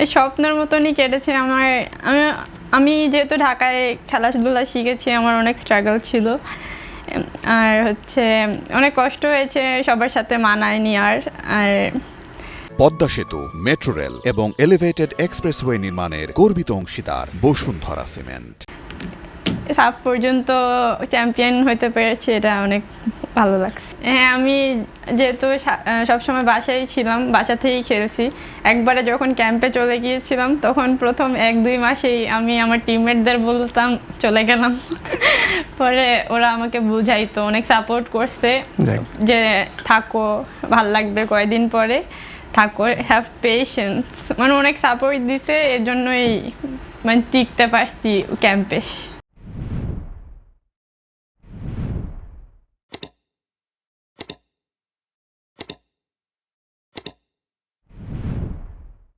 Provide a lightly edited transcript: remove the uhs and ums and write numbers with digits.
এই স্বপ্নের মতনই কেটেছে আমার। আমি আমি যেহেতু ঢাকায় খেলাধুলা শিখেছি, আমার অনেক স্ট্রাগল ছিল। আর হচ্ছে অনেক কষ্ট হয়েছে সবার সাথে মানায় নেওয়ার। আর পদ্মা সেতু, মেট্রো রেল এবং এলিভেটেড এক্সপ্রেসওয়ে নির্মাণের গর্বিত অংশীদার বসুন্ধরা সিমেন্ট। সাব পর্যন্ত চ্যাম্পিয়ন হতে পেরেছি, এটা অনেক ভালো লাগছে। হ্যাঁ, আমি যেহেতু সবসময় বাসায় ছিলাম, বাসা থেকেই খেলছি। একবারে যখন ক্যাম্পে চলে গিয়েছিলাম, তখন প্রথম 1-2 মাসেই আমি আমার টিমমেটদের বলতাম চলে গেলাম। পরে ওরা আমাকে বুঝাইতো, অনেক সাপোর্ট করছে যে থাকো, ভাল লাগবে কয়েকদিন পরে, থাকো, হ্যাভ পেশেন্স। মানে অনেক সাপোর্ট দিছে, এর জন্যই মানে টিকতে পারছি ক্যাম্পে।